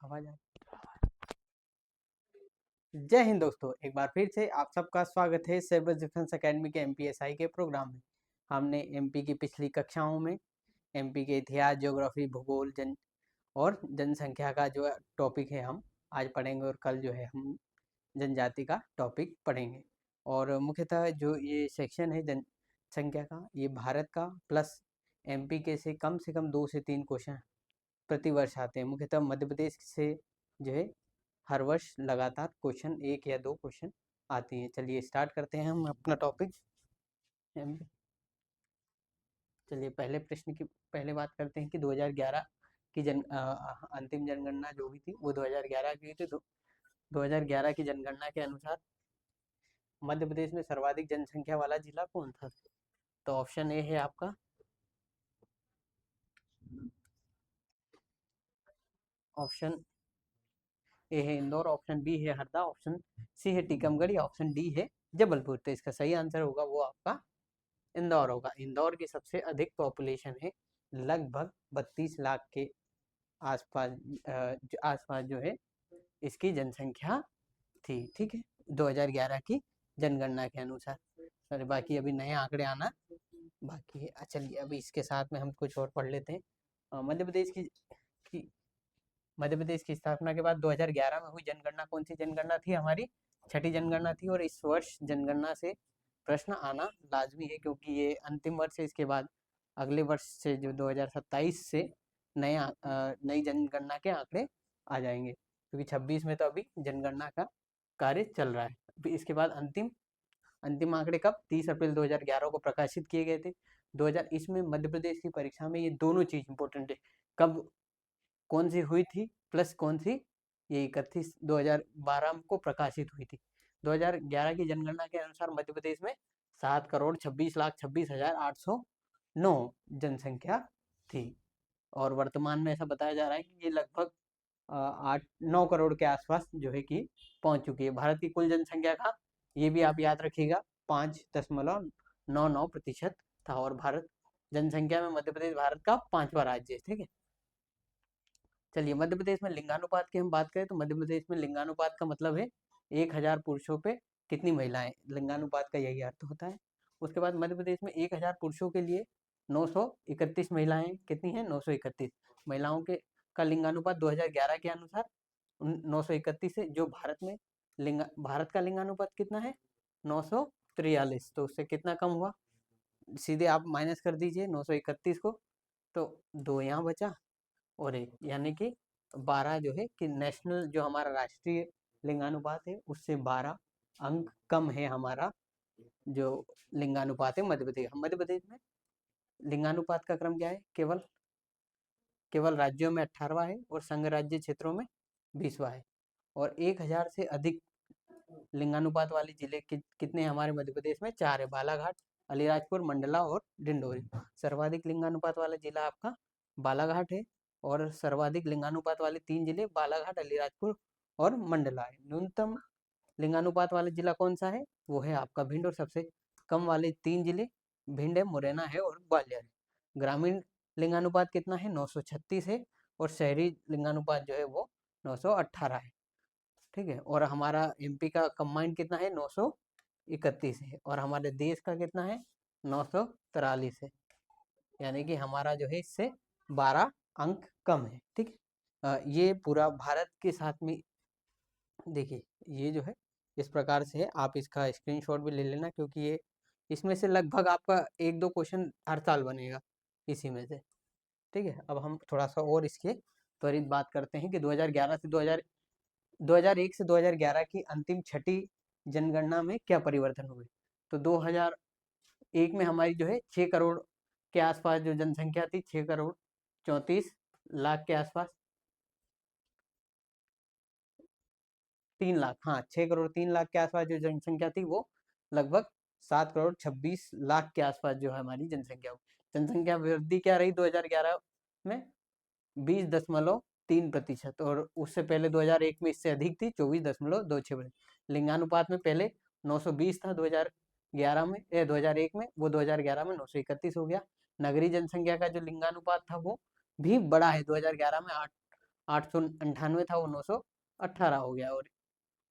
आवाज आ जय हिंद दोस्तों, एक बार फिर से आप सबका स्वागत है सिविल डिफेंस एकेडमी के एमपीएसआई के प्रोग्राम में। हमने एमपी की पिछली कक्षाओं में एमपी के इतिहास, ज्योग्राफी, भूगोल और जनसंख्या का जो टॉपिक है हम आज पढ़ेंगे, और कल जो है हम जनजाति का टॉपिक पढ़ेंगे। और मुख्यतः जो ये सेक्शन है जनसंख्या का, ये भारत का प्लस एमपी के से कम 2 से 3 क्वेश्चन प्रति वर्ष आते हैं। मुख्यतः मध्य प्रदेश से जो है हर वर्ष लगातार क्वेश्चन 1 या 2 क्वेश्चन आती हैं। चलिए स्टार्ट करते हैं हम अपना टॉपिक। चलिए पहले प्रश्न की पहले बात करते हैं कि 2011 की अंतिम जनगणना जो हुई थी वो 2011 की हुई थी। 2011 की जनगणना के अनुसार मध्य प्रदेश में सर्वाधिक जनसंख्या वाला जिला कौन था? तो ऑप्शन ए है आपका ऑप्शन ए है इंदौर, ऑप्शन बी है हरदा, ऑप्शन सी है टीकमगढ़ या ऑप्शन डी है जबलपुर। तो इसका सही आंसर होगा वो आपका इंदौर होगा। इंदौर की सबसे अधिक पॉपुलेशन है, लगभग 32 लाख के आसपास आसपास जो है इसकी जनसंख्या थी। ठीक है, 2011 की जनगणना के अनुसार। सॉरी, बाकी अभी नए आंकड़े आना बाकी है। चलिए अभी इसके साथ में हम कुछ और पढ़ लेते हैं। मध्य प्रदेश की स्थापना के बाद 2011 में हुई जनगणना कौन सी जनगणना थी? हमारी छठी जनगणना थी। और इस वर्ष जनगणना से प्रश्न आना लाजमी है, क्योंकि ये अंतिम वर्ष है। इसके बाद अगले वर्ष से जो 2027 से नई जनगणना के आंकड़े आ जाएंगे, क्योंकि 26 में तो अभी जनगणना का कार्य चल रहा है। इसके बाद अंतिम आंकड़े कब? 30 अप्रैल 2011 को प्रकाशित किए गए थे। 2000 इसमें मध्य प्रदेश की परीक्षा में ये दोनों चीज इंपॉर्टेंट है, कब कौन सी हुई थी प्लस कौन सी ये 31/2012 को प्रकाशित हुई थी। 2011 की जनगणना के अनुसार मध्य प्रदेश में 7,26,26,809 जनसंख्या थी। और वर्तमान में ऐसा बताया जा रहा है कि ये लगभग 8-9 करोड़ के आसपास जो है कि पहुंच चुकी है। भारत की कुल जनसंख्या का ये भी आप याद रखिएगा 5.99% था। और भारत जनसंख्या में मध्य प्रदेश भारत का 5वां राज्य है। ठीक है, चलिए मध्य प्रदेश में लिंगानुपात की हम बात करें तो मध्य प्रदेश में लिंगानुपात का मतलब है 1000 पुरुषों पे कितनी महिलाएं। लिंगानुपात का यही अर्थ होता है। उसके बाद मध्य प्रदेश में 1000 पुरुषों के लिए 931 महिलाएं कितनी है? 931 महिलाओं के का लिंगानुपात 2011 के अनुसार 931 है। जो भारत का लिंगानुपात कितना है? 943। तो उससे कितना कम हुआ? सीधे आप माइनस कर दीजिए 931 को, तो 2 यहाँ बचा और 1, यानी कि 12 जो है कि नेशनल जो हमारा राष्ट्रीय लिंगानुपात है उससे 12 अंक कम है हमारा जो लिंगानुपात है मध्य प्रदेश। मध्य प्रदेश में लिंगानुपात का क्रम क्या है? केवल राज्यों में 18वां है और संघ राज्य क्षेत्रों में 20वां है। और 1000 से अधिक लिंगानुपात वाले जिले कितने हमारे मध्य प्रदेश में? 4 है, बालाघाट, अलीराजपुर, मंडला और डिंडोरी। सर्वाधिक लिंगानुपात वाला जिला आपका बालाघाट है, और सर्वाधिक लिंगानुपात वाले 3 जिले बालाघाट, अलीराजपुर और मंडला है। न्यूनतम लिंगानुपात वाला जिला कौन सा है? वो है आपका भिंड। और सबसे कम वाले 3 जिले भिंड है, मुरैना है और ग्वालियर है। ग्रामीण लिंगानुपात कितना है? 936 है। और शहरी लिंगानुपात जो है वो 918 है। ठीक है, और हमारा एमपी का कंबाइंड कितना है? 931 है। और हमारे देश का कितना है? 943 है। यानी कि हमारा जो है इससे 12 अंक कम है। ठीक है, ये पूरा भारत के साथ में देखिए, ये जो है इस प्रकार से है। आप इसका स्क्रीनशॉट भी ले लेना, क्योंकि ये इसमें से लगभग आपका 1-2 क्वेश्चन हर साल बनेगा इसी में से। ठीक है, अब हम थोड़ा सा और इसके त्वरित बात करते हैं कि 2001 से 2011 की अंतिम छठी जनगणना में क्या परिवर्तन हुए। तो 2001 में हमारी जो है 6 करोड़ के आसपास जो जनसंख्या थी, 6 करोड़ 34 लाख के आसपास, 3 लाख, हाँ 6 करोड़ 3 लाख के आसपास जो जनसंख्या थी वो लगभग 7 करोड़ 26 लाख के आसपास जो है हमारी जनसंख्या हुई। जनसंख्या वृद्धि क्या रही 2011 में? 20.3%। और उससे पहले 2001 में इससे अधिक थी, 24.26%। लिंगानुपात में पहले 920 था 2001 में, वो 2011 में 931 हो गया। नगरीय जनसंख्या का जो लिंगानुपात था वो भी बड़ा है, 2011 में 898 था वो 918 हो गया।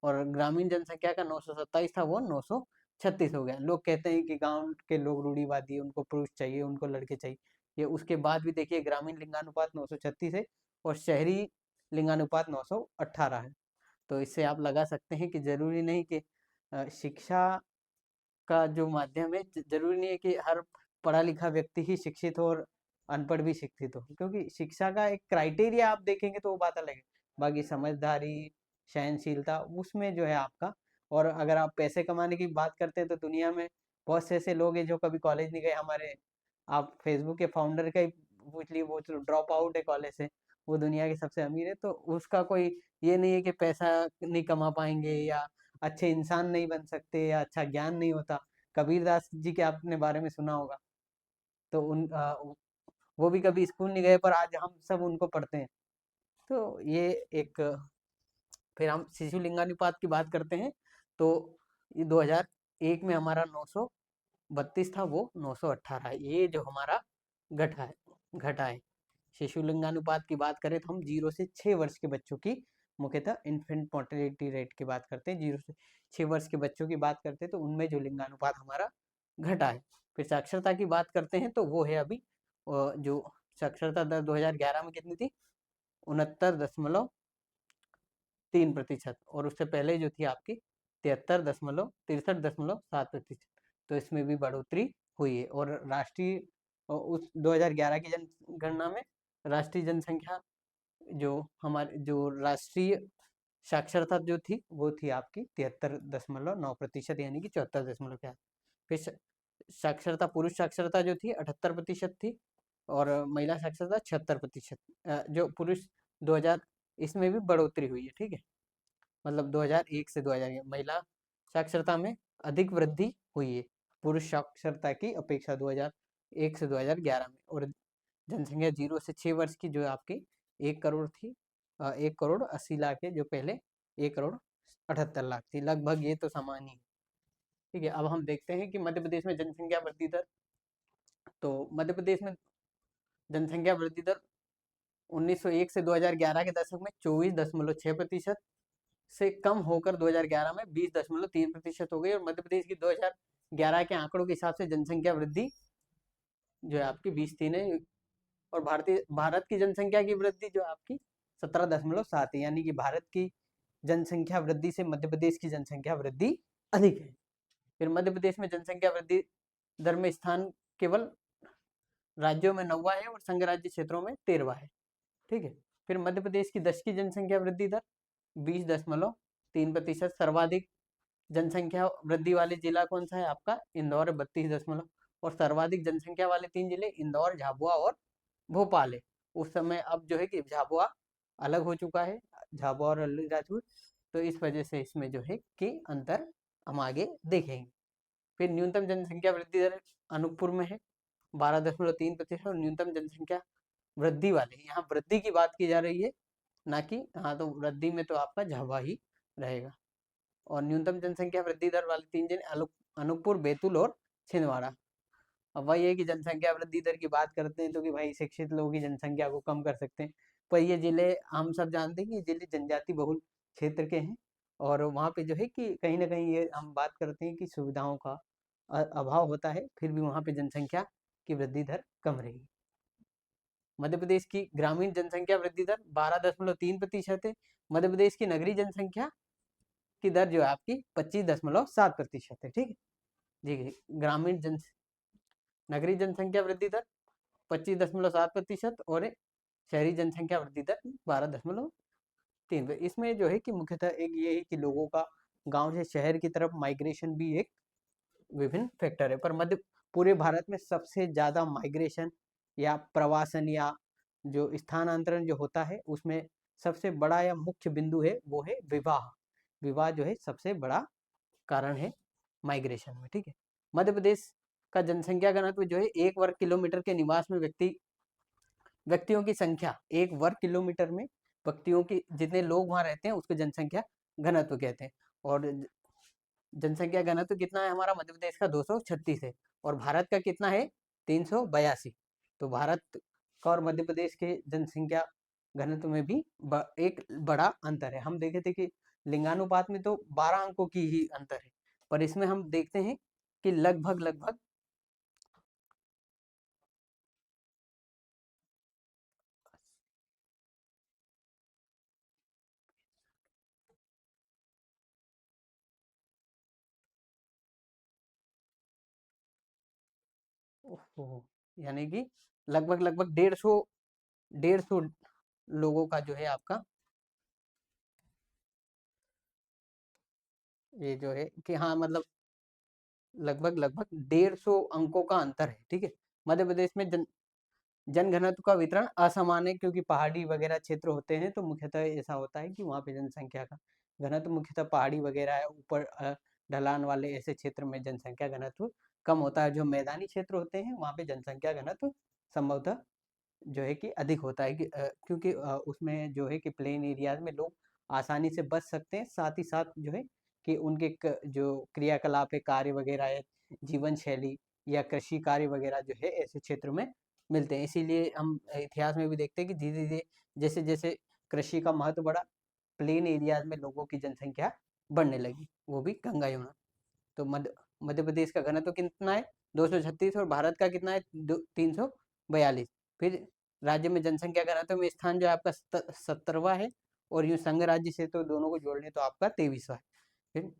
और ग्रामीण जनसंख्या का 927 था वो 936 हो गया। लोग कहते हैं कि गांव के लोग रूढ़िवादी हैं, उनको पुरुष चाहिए, उनको लड़के चाहिए। ये उसके बाद भी देखिए ग्रामीण लिंगानुपात 936 है और शहरी लिंगानुपात 918 है। तो इससे आप लगा सकते हैं कि जरूरी नहीं कि शिक्षा का जो माध्यम है, जरूरी नहीं है कि हर पढ़ा लिखा व्यक्ति ही शिक्षित हो और अनपढ़ भी शिक्षित हो, क्योंकि शिक्षा का एक क्राइटेरिया आप देखेंगे तो वो बात अलग है। बाकी समझदारी, सहनशीलता, उसमें जो है आपका। और अगर आप पैसे कमाने की बात करते हैं तो दुनिया में बहुत से ऐसे लोग हैं जो कभी कॉलेज नहीं गए। हमारे आप फेसबुक के फाउंडर का ही पूछ लिए, वो ड्रॉप आउट है कॉलेज से, वो दुनिया के सबसे अमीर है। तो उसका कोई ये नहीं है कि पैसा नहीं कमा पाएंगे या अच्छे इंसान नहीं बन सकते या अच्छा ज्ञान नहीं होता। कबीरदास जी के आपने बारे में सुना होगा। तो वो भी कभी स्कूल नहीं गए, पर आज हम सब उनको पढ़ते हैं। तो ये एक। फिर हम शिशु लिंगानुपात की बात करते हैं तो ये 2001 में हमारा 932 था, वो 918 है। ये जो हमारा घटा है। शिशु लिंगानुपात की बात करें तो हम 0 से 6 वर्ष के बच्चों की मुख्यतः इन्फेंट मोर्टेलिटी रेट की बात करते हैं। 0 से 6 वर्ष के बच्चों की बात करते हैं तो उनमें जो लिंगानुपात हमारा घटा है। फिर साक्षरता की बात करते हैं तो वो है अभी जो साक्षरता दर 2011 में कितनी थी, 69.3%। और उससे पहले जो थी आपकी 63.7%। तो इसमें भी बढ़ोतरी हुई है। और राष्ट्रीय उस 2011 की जनगणना में राष्ट्रीय जनसंख्या जो राष्ट्रीय साक्षरता जो थी वो थी आपकी 73.9%, यानी कि 74.4। फिर साक्षरता, पुरुष साक्षरता जो थी 78% थी और महिला साक्षरता 76%। जो पुरुष 2000, इसमें भी बढ़ोतरी हुई है, ठीक है। मतलब 2001 से 2000 महिला साक्षरता में अधिक वृद्धि हुई है पुरुष साक्षरता की अपेक्षा 2001 से 2011 में। और जनसंख्या 0 से 6 वर्ष की जो आपकी 1 करोड़ थी, 1 करोड़ 80 लाख है, जो पहले 1 करोड़ 78 लाख थी। लगभग ये तो समान ही है, ठीक है। अब हम देखते हैं कि मध्य प्रदेश में जनसंख्या वृद्धि दर। तो मध्य प्रदेश में जनसंख्या वृद्धि दर 1901 से 2011 के दशक में 24.6% से कम होकर 2011 में 20.3% हो गई। और मध्य प्रदेश की 2011 के आंकड़ों के हिसाब से जनसंख्या वृद्धि जो है आपकी 20.3 है। और भारत की जनसंख्या की वृद्धि जो आपकी 17.7 है, यानी कि भारत की जनसंख्या वृद्धि से मध्य प्रदेश की जनसंख्या वृद्धि अधिक है। फिर मध्य प्रदेश में जनसंख्या वृद्धि दर में स्थान केवल राज्यों में 9वां है और संघ राज्य क्षेत्रों में 13वां है, ठीक है। फिर मध्य प्रदेश की दशकीय जनसंख्या वृद्धि दर 20.3%। सर्वाधिक जनसंख्या वृद्धि वाले जिला कौन सा है आपका, इंदौर 32 और सर्वाधिक जनसंख्या वाले 3 जिले इंदौर, झाबुआ और भोपाल है। उस समय अब जो है कि झाबुआ अलग हो चुका है, झाबुआ और अलीराजपुर। तो इस वजह से इसमें जो है कि अंतर हम आगे देखेंगे। फिर न्यूनतम जनसंख्या वृद्धि दर अनूपपुर में है 12.3% और न्यूनतम जनसंख्या वृद्धि वाले, यहाँ वृद्धि की बात की जा रही है ना कि, हाँ तो वृद्धि में तो आपका झाबुआ ही रहेगा। और न्यूनतम जनसंख्या वृद्धि दर वाले 3 जिले अनूपपुर, बैतूल और छिंदवाड़ा। अब वही है कि जनसंख्या वृद्धि दर की बात करते हैं तो कि भाई शिक्षित लोगों की जनसंख्या को कम कर सकते हैं, पर ये जिले हम सब जानते हैं कि ये जिले जनजाति बहुल क्षेत्र के हैं। और वहाँ पे जो है कि कहीं ना कहीं ये हम बात करते हैं कि सुविधाओं का अभाव होता है, फिर भी वहाँ पे जनसंख्या की वृद्धि दर कम रही। मध्य प्रदेश की ग्रामीण जनसंख्या वृद्धि दर 12.3% है। मध्य प्रदेश की नगरीय जनसंख्या की दर जो है आपकी 25.7% है, ठीक है जी। ग्रामीण नगरीय जनसंख्या वृद्धि दर 25.7% और शहरी जनसंख्या वृद्धि दर 12.3। इसमें जो है कि मुख्यतः एक ये है कि लोगों का गांव से शहर की तरफ माइग्रेशन भी एक विभिन्न फैक्टर है। पर पूरे भारत में सबसे ज्यादा माइग्रेशन या प्रवासन या जो स्थानांतरण जो होता है उसमें सबसे बड़ा या मुख्य बिंदु है वो है विवाह। विवाह जो है सबसे बड़ा कारण है माइग्रेशन में, ठीक है। मध्य प्रदेश का जनसंख्या घनत्व जो है 1 वर्ग किलोमीटर के निवास में व्यक्तियों की संख्या, 1 वर्ग किलोमीटर में व्यक्तियों की जितने लोग वहां रहते हैं उसको जनसंख्या घनत्व कहते हैं। और जनसंख्या घनत्व कितना है हमारा, मध्य प्रदेश का 236 है और भारत का कितना है 382। तो भारत का और मध्य प्रदेश के जनसंख्या घनत्व में भी एक बड़ा अंतर है। हम देखे थे कि लिंगानुपात में तो 12 अंकों की ही अंतर है, पर इसमें हम देखते हैं कि लगभग लगभग ओहो, यानी कि लगभग लगभग 150 लोगों का जो है आपका ये जो है कि हाँ मतलब लगभग लगभग 150 अंकों का अंतर है। ठीक है, मध्य प्रदेश में जनघनत्व का वितरण असमान है, क्योंकि पहाड़ी वगैरह क्षेत्र होते हैं तो मुख्यतः ऐसा होता है कि वहाँ पे जनसंख्या का घनत्व मुख्यतः पहाड़ी वगैरह है, ऊपर ढलान वाले ऐसे क्षेत्र में जनसंख्या घनत्व कम होता है। जो मैदानी क्षेत्र होते हैं वहाँ पे जनसंख्या घनत्व संभवतः जो है कि अधिक होता है, कि क्योंकि उसमें जो है कि प्लेन एरियाज में लोग आसानी से बच सकते हैं, साथ ही साथ जो है कि उनके जो क्रियाकलाप है, कार्य वगैरह है, जीवन शैली या कृषि कार्य वगैरह जो है ऐसे क्षेत्र में मिलते हैं। इसीलिए हम इतिहास में भी देखते हैं कि धीरे धीरे जैसे जैसे कृषि का महत्व बढ़ा, प्लेन एरियाज में लोगों की जनसंख्या बढ़ने लगी, वो भी गंगा यमुना। तो मध्य प्रदेश का घनत्व कितना है? 236, और भारत का कितना है? 342। फिर राज्य में जनसंख्या घनत्व में स्थान जो है आपका 70वां है, और यूं संघ राज्य से तो दोनों को जोड़ लें तो आपका 23वां है। फिर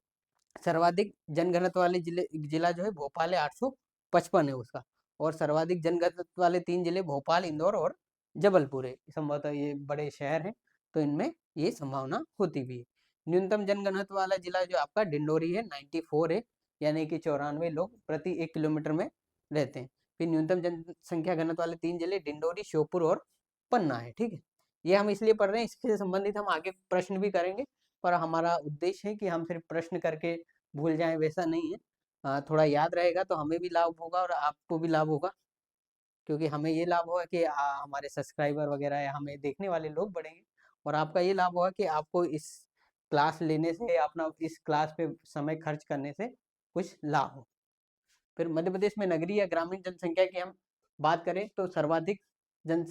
सर्वाधिक जनघनत्व वाले जिला जो है भोपाल है, 855 है उसका। और सर्वाधिक जनघनत्व वाले 3 जिले भोपाल, इंदौर और जबलपुर है। संभवतः ये बड़े शहर हैं तो इनमें ये संभावना होती भी है। न्यूनतम जनघनत्व वाला जिला जो आपका डिंडोरी है, 94 है, यानी कि 94 लोग प्रति 1 किलोमीटर में रहते हैं। फिर न्यूनतम जनसंख्या घनत्व वाले 3 जिले डिंडोरी, श्योपुर और पन्ना है। ठीक है, ये हम इसलिए पढ़ रहे हैं, इससे संबंधित हम आगे प्रश्न भी करेंगे, पर हमारा उद्देश्य है कि हम सिर्फ प्रश्न करके भूल जाएं, वैसा नहीं है। थोड़ा याद रहेगा तो हमें भी लाभ होगा और आपको भी लाभ होगा, क्योंकि हमें ये लाभ होगा कि हमारे सब्सक्राइबर वगैरह या हमें देखने वाले लोग बढ़ेंगे, और आपका ये लाभ होगा कि आपको इस क्लास लेने से, अपना इस क्लास पे समय खर्च करने से कुछ लाभ हो। फिर मध्य प्रदेश में नगरीय या ग्रामीण जनसंख्या की हम बात करें तो जन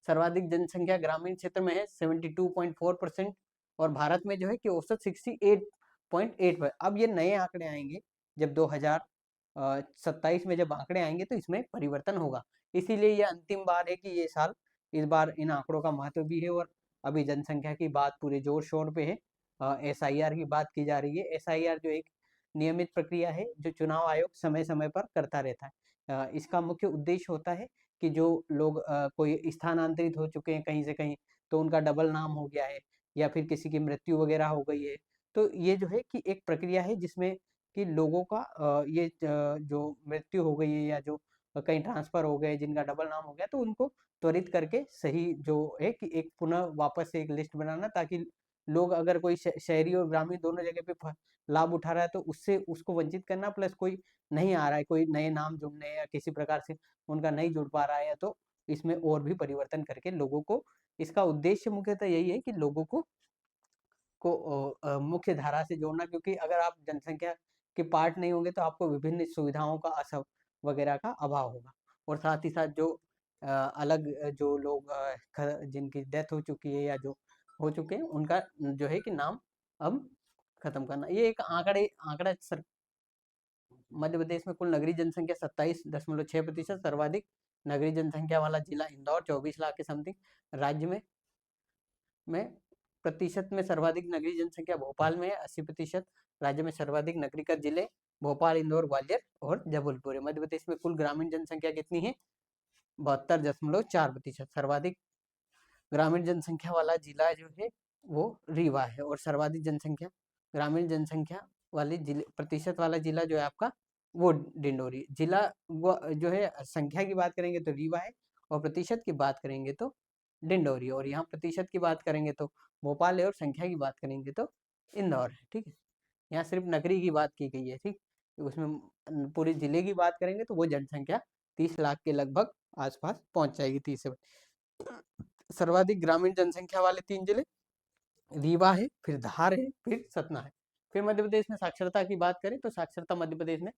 सर्वाधिक जनसंख्या ग्रामीण क्षेत्र में है, 72.4%, और भारत में जो है कि औसत 68.8 पर। अब ये नए आंकड़े आएंगे जब 2027 में जब आंकड़े आएंगे तो इसमें परिवर्तन होगा। इसीलिए ये अंतिम बार है कि ये साल, इस बार इन आंकड़ों का महत्व भी है, और अभी जनसंख्या की बात पूरे जोर शोर पे है। SIR की बात की जा रही है। SIR जो एक नियमित प्रक्रिया है जो चुनाव आयोग समय समय पर करता रहता है। इसका मुख्य उद्देश्य होता है कि जो लोग कोई स्थानांतरित हो चुके हैं कहीं से कहीं, तो उनका डबल नाम हो गया है, या फिर किसी की मृत्यु वगैरह हो गई है, तो ये जो है कि एक प्रक्रिया है जिसमें कि लोगों का ये जो मृत्यु हो गई है या जो कहीं ट्रांसफर हो गए जिनका डबल नाम हो गया, तो उनको त्वरित करके सही जो है कि एक पुनः वापस से एक लिस्ट बनाना, ताकि लोग अगर कोई शहरी और ग्रामीण दोनों जगह पे लाभ उठा रहा है तो उससे उसको वंचित करना, प्लस कोई नहीं आ रहा है, कोई नए नाम जुड़ने या किसी प्रकार से उनका नहीं जुड़ पा रहा है, तो इसमें और भी परिवर्तन करके लोगों को, इसका उद्देश्य मुख्यतः यही है कि लोगों को मुख्य धारा से जोड़ना, क्योंकि अगर आप जनसंख्या के पार्ट नहीं होंगे तो आपको विभिन्न सुविधाओं का असव वगैरह का अभाव होगा। और साथ ही साथ जो अलग जो लोग जिनकी डेथ हो चुकी है या जो हो चुके हैं उनका जो है कि नाम अब खत्म करना। ये एक आंकड़ा मध्य प्रदेश में कुल नगरीय जनसंख्या 27.6%, सर्वाधिक नगरीय जनसंख्या वाला जिला इंदौर 24 लाख के समथिंग। राज्य में प्रतिशत में सर्वाधिक नगरीय जनसंख्या भोपाल में है, 80%। राज्य में सर्वाधिक नगरीकृत जिले भोपाल, इंदौर, ग्वालियर और जबलपुर है। मध्य प्रदेश में कुल ग्रामीण जनसंख्या कितनी है? 72.4%। सर्वाधिक ग्रामीण जनसंख्या वाला जिला जो है वो रीवा है, और सर्वाधिक जनसंख्या ग्रामीण जनसंख्या वाले जिले प्रतिशत वाला जिला जो है आपका वो डिंडोरी जिला। वो जो है संख्या की बात करेंगे तो रीवा है, और प्रतिशत की बात करेंगे तो डिंडोरी, और यहाँ प्रतिशत की बात करेंगे तो भोपाल है, और संख्या की बात करेंगे तो इंदौर है। ठीक है, यहाँ सिर्फ नगरी की बात की गई है। ठीक, उसमें पूरे जिले की बात करेंगे तो वो जनसंख्या 30 लाख के लगभग आसपास पहुंच जाएगी, 30 से। सर्वाधिक ग्रामीण जनसंख्या वाले 3 जिले रीवा है, फिर धार है, फिर सतना है। फिर मध्य प्रदेश में साक्षरता की बात करें तो साक्षरता मध्य प्रदेश में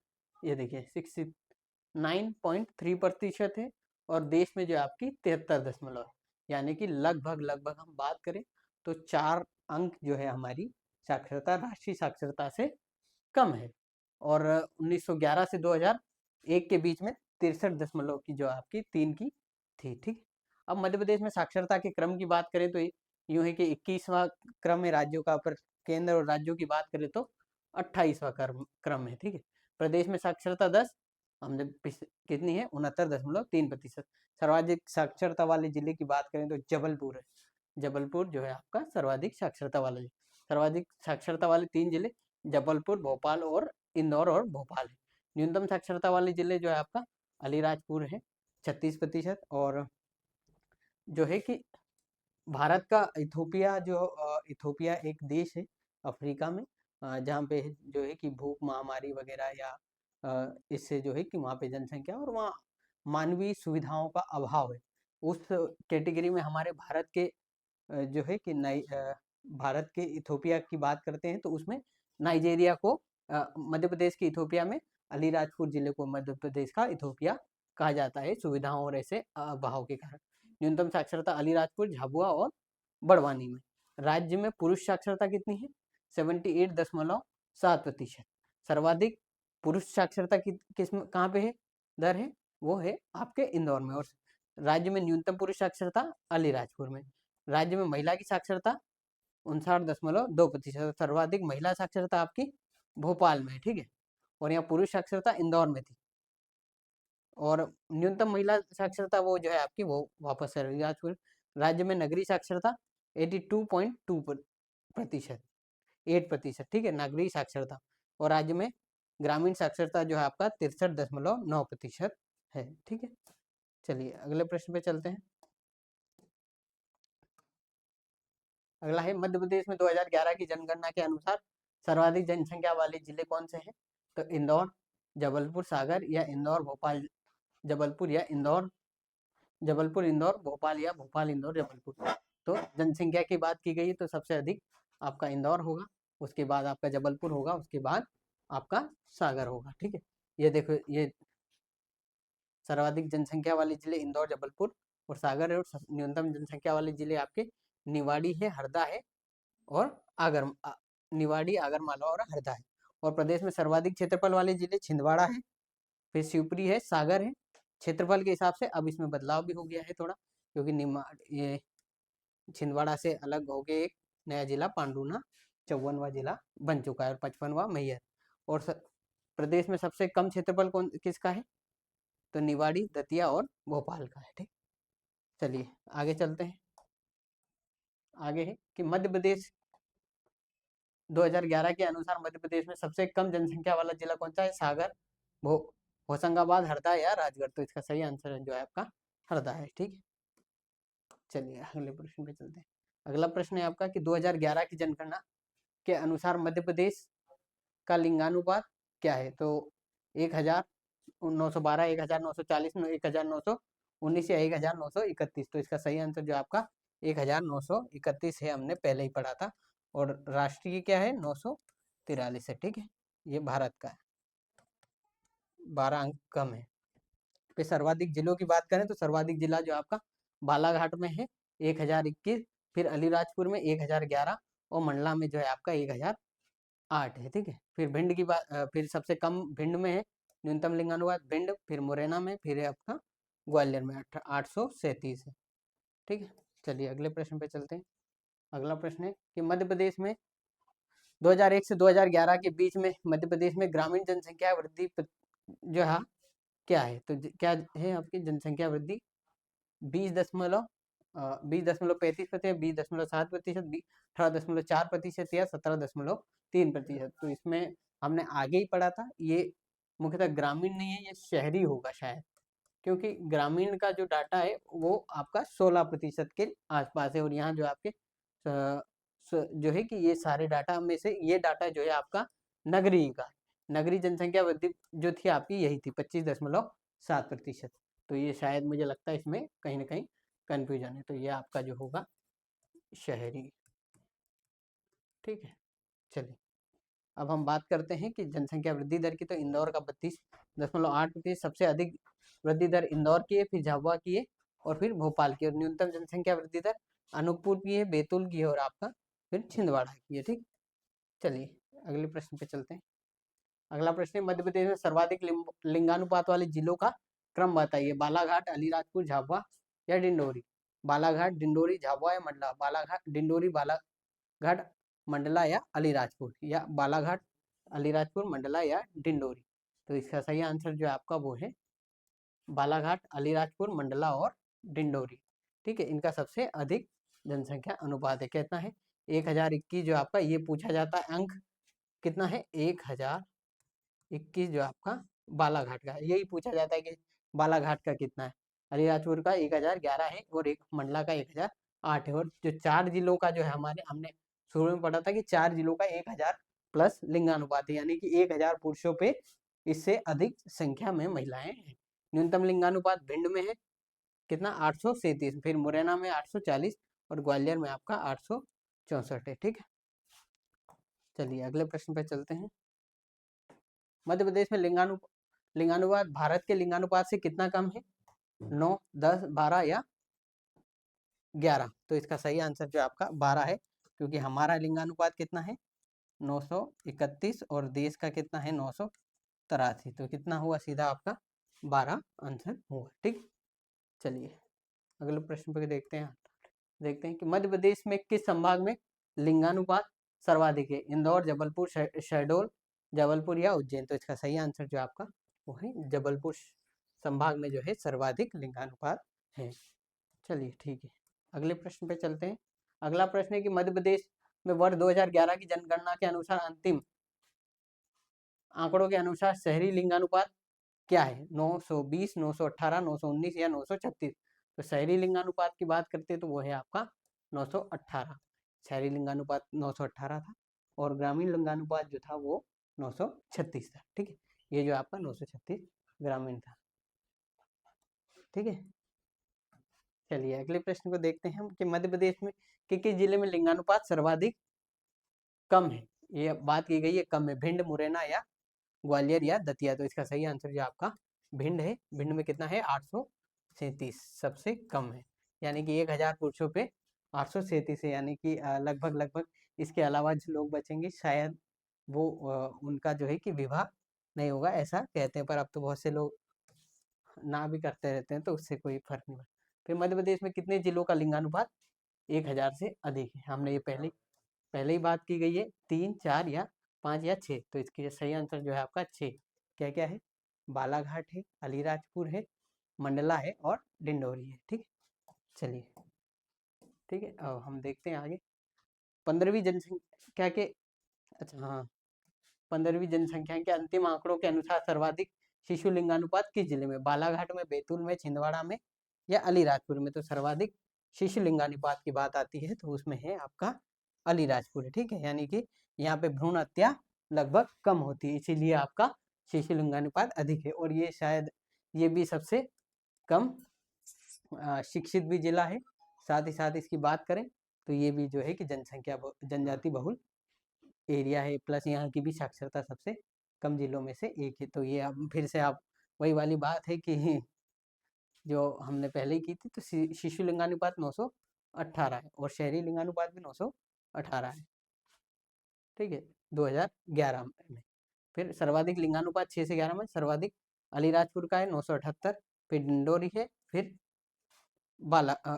ये देखिए 69.3% है, और देश में जो आपकी 73 दशमलव है। यानी कि लगभग लगभग हम बात करें तो 4 अंक जो है हमारी साक्षरता, राष्ट्रीय साक्षरता से कम है। और 1911 से 2001 के बीच में 63 दशमलव की जो आपकी 3 की थी। ठीक। अब मध्य प्रदेश में साक्षरता के क्रम की बात करें तो यूं है कि 21वां क्रम है राज्यों का, पर केंद्र और राज्यों की बात करें तो 28वां क्रम है। ठीक है। प्रदेश में साक्षरता 10, हमने कितनी है 69.3%। सर्वाधिक साक्षरता वाले जिले की बात करें तो जबलपुर है। जबलपुर जो है आपका सर्वाधिक साक्षरता वाला जिला। सर्वाधिक साक्षरता वाले 3 जिले जबलपुर, भोपाल और इंदौर और भोपाल है। न्यूनतम साक्षरता वाले जिले जो है आपका अलीराजपुर है 36%। और जो है कि भारत का इथोपिया एक देश है अफ्रीका में, जहाँ पे जो है कि भूख महामारी वगैरह या इससे जो है कि वहाँ पे जनसंख्या और वहाँ मानवीय सुविधाओं का अभाव है। उस कैटेगरी में हमारे भारत के जो है कि भारत के इथोपिया की बात करते हैं तो उसमें नाइजीरिया को मध्य प्रदेश के इथोपिया में अलीराजपुर जिले को मध्य प्रदेश का इथोपिया कहा जाता है, सुविधाओं और ऐसे अभाव के कारण। न्यूनतम साक्षरता अलीराजपुर, झाबुआ और बड़वानी में। राज्य में पुरुष साक्षरता कितनी है 78.7%। सर्वाधिक पुरुष साक्षरता कहाँ पे है, दर है, वो है आपके इंदौर में। और राज्य में न्यूनतम पुरुष साक्षरता अलीराजपुर में। राज्य में महिला की साक्षरता 59.2%। सर्वाधिक महिला साक्षरता आपकी भोपाल में है। ठीक है। और यहाँ पुरुष साक्षरता इंदौर में थी। और न्यूनतम महिला साक्षरता वो जो है आपकी वो वापस है अलीराजपुर। राज्य में नगरीय साक्षरता 82.2%, 8%। ठीक है, नगरीय साक्षरता। और राज्य में ग्रामीण साक्षरता जो है आपका 63.9% है। ठीक है। चलिए अगले प्रश्न पे चलते हैं। अगला है मध्य प्रदेश में 2011 की जनगणना के अनुसार सर्वाधिक जनसंख्या वाले जिले कौन से हैं? तो इंदौर, जबलपुर, सागर या इंदौर, भोपाल, जबलपुर या इंदौर, जबलपुर, इंदौर, भोपाल या भोपाल, इंदौर, जबलपुर। तो जनसंख्या की बात की गई तो सबसे अधिक आपका इंदौर होगा, उसके बाद आपका जबलपुर होगा, उसके बाद आपका सागर होगा। ठीक है। ये देखो, ये सर्वाधिक जनसंख्या वाले जिले इंदौर, जबलपुर और सागर है। और न्यूनतम जनसंख्या वाले जिले आपके निवाड़ी है, हरदा है और निवाड़ी, आगरमालवा और हरदा है। और प्रदेश में सर्वाधिक क्षेत्रफल वाले जिले छिंदवाड़ा है, फिर शिवपुरी है, सागर है। क्षेत्रफल के हिसाब से अब इसमें बदलाव भी हो गया है थोड़ा, क्योंकि ये छिंदवाड़ा से अलग हो गए, एक नया जिला पांडुना 54वां जिला बन चुका है और 55वां मैहर। और प्रदेश में सबसे कम क्षेत्रफल किसका है? तो निवाड़ी, दतिया और भोपाल का है। ठीक। चलिए आगे चलते हैं। आगे है कि मध्य प्रदेश 2011 के अनुसार मध्य प्रदेश में सबसे कम जनसंख्या वाला जिला कौन सा है? सागर, होशंगाबाद, हरदा या राजगढ़। तो इसका सही आंसर जो है आपका हरदा है। ठीक है। चलिए अगले प्रश्न पे चलते हैं। अगला प्रश्न है आपका कि 2011 की जनगणना के अनुसार मध्य प्रदेश का लिंगानुपात क्या है? तो 1912, 1940, 1919 या 1931। तो इसका सही आंसर जो आपका 1931 है, हमने पहले ही पढ़ा था। और राष्ट्रीय क्या है 943 है। ठीक है, ये भारत का है, 12 अंक कम है। फिर सर्वाधिक जिलों की बात करें तो सर्वाधिक जिला जो आपका बालाघाट में है 1021, फिर अलीराजपुर में 1011 और मंडला में जो है आपका 1008 है। ठीक है। फिर भिंड की बात, फिर सबसे कम भिंड में है न्यूनतम लिंगानुपात भिंड, फिर मुरैना में, फिर है आपका ग्वालियर में 837 है। ठीक है। चलिए अगले प्रश्न पे चलते हैं। अगला प्रश्न है कि मध्य प्रदेश में 2001 से 2011 के बीच में मध्य प्रदेश में ग्रामीण जनसंख्या वृद्धि जो है क्या है? तो क्या है आपकी जनसंख्या वृद्धि 20.35%, 20.7%, 18.4% या 17.3%। तो इसमें हमने आगे ही पढ़ा था, ये मुख्यतः ग्रामीण नहीं है, ये शहरी होगा शायद, क्योंकि ग्रामीण का जो डाटा है वो आपका 16% के आसपास है। और यहाँ जो आपके जो है कि ये सारे डाटा में से ये डाटा जो है आपका नगरीय का, नगरीय जनसंख्या वृद्धि जो थी आपकी यही थी 25.7%। तो ये शायद मुझे लगता है इसमें कहीं ना कहीं कन्फ्यूजन है। तो ये आपका जो होगा शहरी। ठीक है। चलिए अब हम बात करते हैं कि जनसंख्या वृद्धि दर की। तो इंदौर का 32.8% सबसे अधिक वृद्धि दर इंदौर की है, फिर झाबुआ की है और फिर भोपाल की। और न्यूनतम जनसंख्या वृद्धि दर अनूपपुर की है, बैतूल की है और आपका फिर छिंदवाड़ा की है। ठीक, चलिए अगले प्रश्न पे चलते हैं। अगला प्रश्न है, मध्य प्रदेश में सर्वाधिक लिंगानुपात वाले जिलों का क्रम बताइए। बालाघाट, अलीराजपुर, झाबुआ या डिंडोरी। बालाघाट, डिंडोरी, झाबुआ या मंडला। बालाघाट, डिंडोरी, बालाघाट, मंडला या अलीराजपुर, या बालाघाट, अलीराजपुर, मंडला या डिंडोरी। तो इसका सही आंसर जो है आपका वो है बालाघाट, अलीराजपुर, मंडला और डिंडोरी। ठीक है, इनका सबसे अधिक जनसंख्या अनुपात है। कितना है? 1021 जो आपका ये पूछा जाता है अंक कितना है? 1021 जो आपका बालाघाट का है। यही पूछा जाता है कि बालाघाट का कितना है। अलीराजपुर का 1011 है और एक मंडला का 1008 है। और जो 4 जिलों का जो है हमारे हमने शुरू में पढ़ा था कि 4 जिलों का 1000 प्लस लिंगानुपात है, यानी कि 1000 पुरुषों पे इससे अधिक संख्या में महिलाएं हैं। न्यूनतम लिंगानुपात भिंड में है कितना? 837, फिर मुरैना में 840 और ग्वालियर में आपका 864 है। ठीक है, चलिए अगले प्रश्न पे चलते हैं। मध्य प्रदेश में लिंगानुपात भारत के लिंगानुपात से कितना कम है? 9, 10, 12 या 11। तो इसका सही आंसर जो आपका 12 है, क्योंकि हमारा लिंगानुपात कितना है? 931 और देश का कितना है? 983। तो कितना हुआ? सीधा आपका 12 आंसर हुआ। ठीक, चलिए अगले प्रश्न पे देखते हैं। कि मध्य प्रदेश में किस संभाग में लिंगानुपात सर्वाधिक है? इंदौर, जबलपुर, शहडोल, जबलपुर या उज्जैन। तो इसका सही आंसर जो आपका वो है जबलपुर संभाग में जो है सर्वाधिक लिंगानुपात है। चलिए ठीक है, अगले प्रश्न पे चलते हैं। अगला प्रश्न है कि मध्य प्रदेश में वर्ष 2011 की जनगणना के अनुसार अंतिम आंकड़ों के अनुसार शहरी लिंगानुपात क्या है? 920, 918, 919 या 936। तो शहरी लिंगानुपात की बात करते हैं तो वो है आपका 918। शहरी लिंगानुपात 918 था और ग्रामीण लिंगानुपात जो था वो 936 था। ठीक है, ये जो आपका 936 ग्रामीण था। ठीक है, चलिए अगले प्रश्न को देखते हैं हम कि मध्य प्रदेश में किस जिले में लिंगानुपात सर्वाधिक कम है? ये बात की गई है कम है। भिंड, मुरैना या ग्वालियर या दतिया। तो इसका सही आंसर जो आपका भिंड है। भिंड में कितना है? 837 सबसे कम है, यानी कि 1000 पुरुषों पे 837 है, यानी कि लगभग लगभग इसके अलावा जो लोग बचेंगे शायद वो उनका जो है कि विवाह नहीं होगा, ऐसा कहते हैं। पर अब तो बहुत से लोग ना भी करते रहते हैं, तो उससे कोई फर्क नहीं पड़ता। फिर मध्य प्रदेश में कितने जिलों का लिंगानुपात 1000 से अधिक है? हमने ये पहले ही बात की गई है, 3, 4 या 5 या 6। तो इसकी सही आंसर जो है आपका 6। क्या क्या है? बालाघाट है, अलीराजपुर है, मंडला है और डिंडोरी है। ठीक, चलिए ठीक है, अब हम देखते हैं आगे। 15वीं जनसंख्या के अच्छा हाँ, 15वीं जनसंख्या के अंतिम आंकड़ों के अनुसार सर्वाधिक शिशु लिंगानुपात किस जिले में? बालाघाट में, बैतूल में, छिंदवाड़ा में या अलीराजपुर में। तो सर्वाधिक शिशु लिंगानुपात की बात आती है तो उसमें है आपका अलीराजपुर। ठीक है, यानी कि यहाँ पे भ्रूण हत्या लगभग कम होती है, इसीलिए आपका शिशु लिंगानुपात अधिक है। और ये शायद ये भी सबसे कम शिक्षित भी जिला है। साथ ही साथ इसकी बात करें तो ये भी जो है कि जनजाति बहुल एरिया है, प्लस यहाँ की भी साक्षरता सबसे कम जिलों में से एक है। तो ये अब फिर से आप वही वाली बात है कि जो हमने पहले ही की थी, तो शिशु लिंगानुपात 918 है और शहरी लिंगानुपात भी 918 है। ठीक है, 2011 में। फिर सर्वाधिक लिंगानुपात 6 से 11 में सर्वाधिक अलीराजपुर का है 978, फिर डिंडोरी है, फिर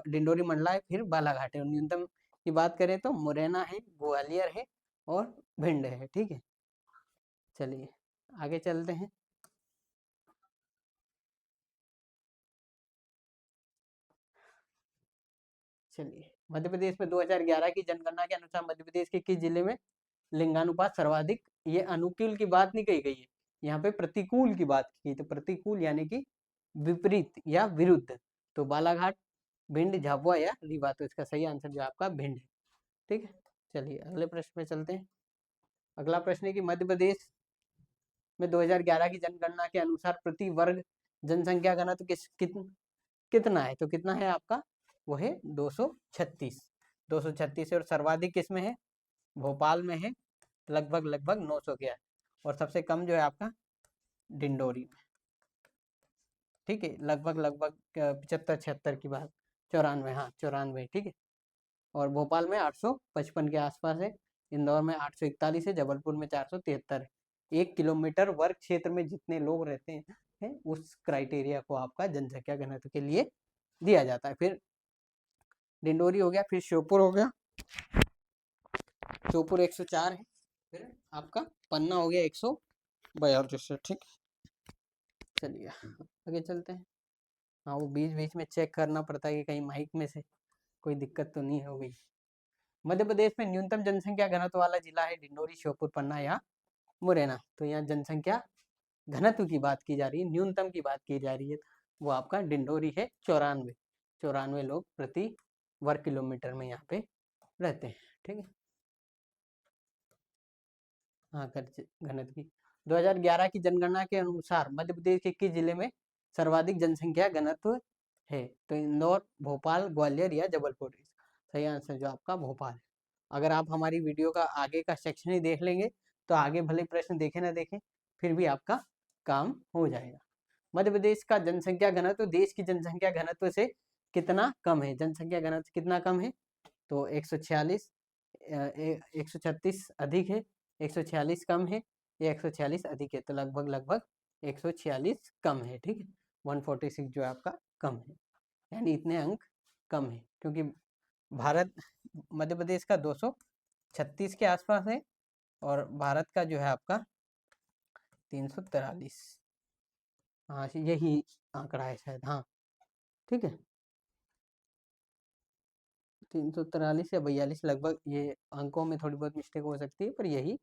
डिंडोरी मंडला है, फिर बालाघाट है। और न्यूनतम की बात करें तो मुरैना है, ग्वालियर है और भिंड है। ठीक है, चलिए आगे चलते हैं। चलिए, मध्य प्रदेश में 2011 की जनगणना के अनुसार मध्य प्रदेश के किस जिले में लिंगानुपात सर्वाधिक? ये अनुकूल की बात नहीं कही गई है, यहाँ पे प्रतिकूल की बात की। तो प्रतिकूल यानी कि विपरीत या विरुद्ध। तो बालाघाट, भिंड, झाबुआ या रीवा। तो इसका सही आंसर जो आपका भिंड है। ठीक है, चलिए अगले प्रश्न पे चलते हैं। अगला प्रश्न है कि मध्य प्रदेश में 2011 की जनगणना के अनुसार प्रति वर्ग जनसंख्या घनत्व कितना है? तो कितना है आपका? वो है 236। 236 है और सर्वाधिक किसमें है? भोपाल में है, लगभग लगभग 900 के है। और सबसे कम जो है आपका डिंडोरी में। ठीक है, लगभग लगभग 75-76 की बात, 94, हाँ 94, ठीक है। और भोपाल में 855 के आसपास है, इंदौर में 841 है, जबलपुर में 473 है। 1 किलोमीटर वर्ग क्षेत्र में जितने लोग रहते हैं उस क्राइटेरिया को आपका जनसंख्या घनत्व के लिए दिया जाता है। फिर डिंडोरी हो गया, फिर श्योपुर हो गया, श्योपुर 104 है, फिर आपका पन्ना हो गया 142 है, ठीक। चलिए आगे चलते हैं। हाँ, वो बीच बीच में चेक करना पड़ता है कि कहीं माइक में से कोई दिक्कत तो नहीं हो गई। मध्य प्रदेश में न्यूनतम जनसंख्या घनत्व वाला जिला है डिंडोरी, श्योपुर, पन्ना या मुरैना। तो यहाँ जनसंख्या घनत्व की बात की जा रही है, न्यूनतम की बात की जा रही है, वो आपका डिंडोरी है, 94 लोग प्रति वर्ग किलोमीटर में यहाँ पे रहते हैं, ठीक है। हाँ, घनत्व की 2011 की जनगणना के अनुसार मध्य प्रदेश के किस जिले में सर्वाधिक जनसंख्या घनत्व है? तो इंदौर, भोपाल, ग्वालियर या जबलपुर। सही आंसर जो आपका भोपाल है। अगर आप हमारी वीडियो का आगे का सेक्शन ही देख लेंगे तो आगे भले प्रश्न देखे ना देखें फिर भी आपका काम हो जाएगा। मध्य प्रदेश का जनसंख्या घनत्व देश की जनसंख्या घनत्व से कितना कम है? जनसंख्या घनत्व कितना कम है? तो 146, 136 अधिक है, 146 कम है, या 146 अधिक है। तो लगभग लगभग 146 कम है, ठीक है। 146 जो आपका कम है, यानी इतने अंक कम है, क्योंकि भारत मध्य प्रदेश का 236 के आसपास है और भारत का जो है आपका 343। हाँ, यही आंकड़ा है शायद, हाँ ठीक है, 343 या 42 लगभग, ये अंकों में थोड़ी बहुत मिस्टेक हो सकती है पर यही है,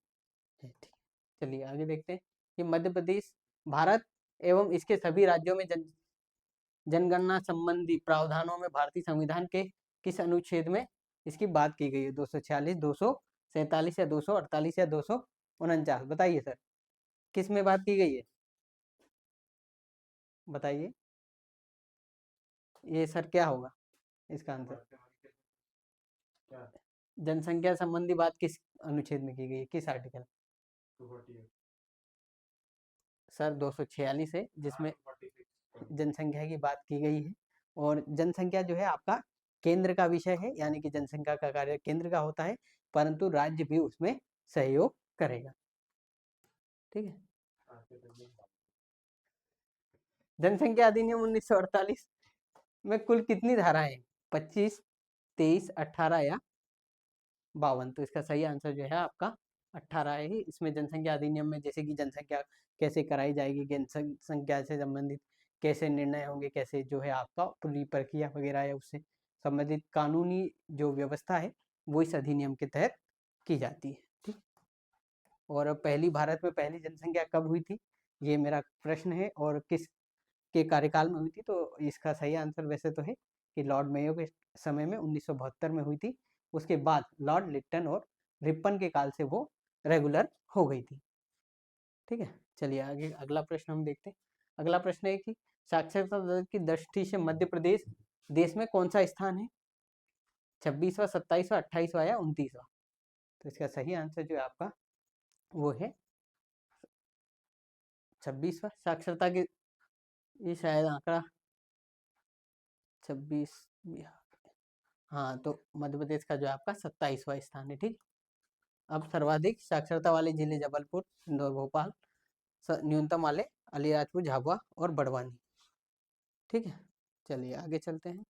ठीक। चलिए आगे देखते हैं कि मध्य प्रदेश भारत एवं इसके सभी राज्यों में जनगणना संबंधी प्रावधानों में भारतीय संविधान के किस अनुच्छेद में इसकी बात की गई है? 246, 247 या 248 या 249? बताइए सर, किस में बात की गई है? बताइए ये सर क्या होगा इसका आंसर? जनसंख्या संबंधी बात किस अनुच्छेद में की गई है, किस आर्टिकल? सर 246 है, जिसमें जनसंख्या की बात की गई है। और जनसंख्या जो है आपका केंद्र का विषय है, यानी कि जनसंख्या का कार्य केंद्र का होता है, परंतु राज्य भी उसमें सहयोग करेगा, ठीक है। जनसंख्या अधिनियम 1948 में कुल कितनी धाराएं हैं? 25, 23, 18 या 52? तो इसका सही आंसर जो है आपका 18 है। इसमें जनसंख्या अधिनियम में जैसे कि जनसंख्या कैसे कराई जाएगी, जनसंख्या से संबंधित कैसे निर्णय होंगे, कैसे जो है आपका पूरी प्रक्रिया वगैरह है, उससे संबंधित कानूनी जो व्यवस्था है वो इस अधिनियम के तहत की जाती है, ठीक। और पहली भारत में पहली जनसंख्या कब हुई थी, ये मेरा प्रश्न है, और किस के कार्यकाल में हुई थी? तो इसका सही आंसर वैसे तो है कि लॉर्ड मेयो के समय में 1972 में हुई थी। उसके बाद लॉर्ड लिट्टन और रिपन के काल से वो रेगुलर हो गई थी, ठीक है। चलिए आगे अगला प्रश्न हम देखते हैं। अगला प्रश्न है कि साक्षरता दर की दृष्टि से मध्य प्रदेश देश में कौन सा स्थान है? 26वां, 27वां, 28वां या 29वां? तो इसका सही आंसर जो है आपका वो है 26वां। साक्षरता की ये शायद आंकड़ा 26, हाँ, तो मध्य प्रदेश का जो है आपका 27वां स्थान है, ठीक। अब सर्वाधिक साक्षरता वाले जिले जबलपुर, इंदौर, भोपाल, न्यूनतम वाले अलीराजपुर, झाबुआ और बड़वानी, ठीक है। चलिए आगे चलते हैं,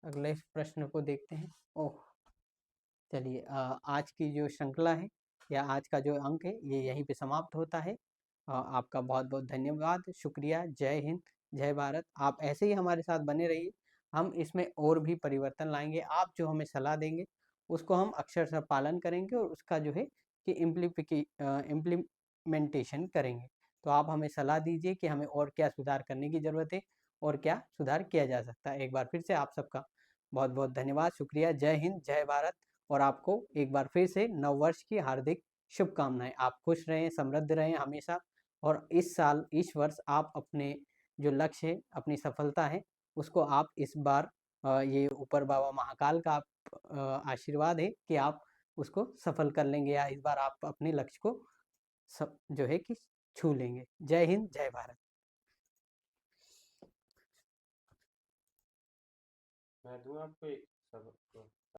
अगले प्रश्न को देखते हैं। ओह, चलिए आज की जो श्रृंखला है या आज का जो अंक है ये यहीं पे समाप्त होता है। आपका बहुत बहुत धन्यवाद, शुक्रिया, जय हिंद, जय भारत। आप ऐसे ही हमारे साथ बने रहिए, हम इसमें और भी परिवर्तन लाएंगे। आप जो हमें सलाह देंगे उसको हम अक्षरशः पालन करेंगे और उसका जो है कि इम्प्लीमेंटेशन करेंगे। तो आप हमें सलाह दीजिए कि हमें और क्या सुधार करने की ज़रूरत है और क्या सुधार किया जा सकता है। एक बार फिर से आप सबका बहुत बहुत धन्यवाद, शुक्रिया, जय हिंद, जय भारत। और आपको एक बार फिर से नववर्ष की हार्दिक शुभकामनाएं। आप खुश रहें, समृद्ध रहें हमेशा, और इस साल, इस वर्ष आप अपने जो लक्ष्य है, अपनी सफलता है, उसको आप इस बार ये ऊपर बाबा महाकाल का आशीर्वाद है कि आप उसको सफल कर लेंगे, या इस बार आप अपने लक्ष्य को जो है कि छू लेंगे। जय हिंद, जय भारत। मैं दूं आपको एक सबक तो?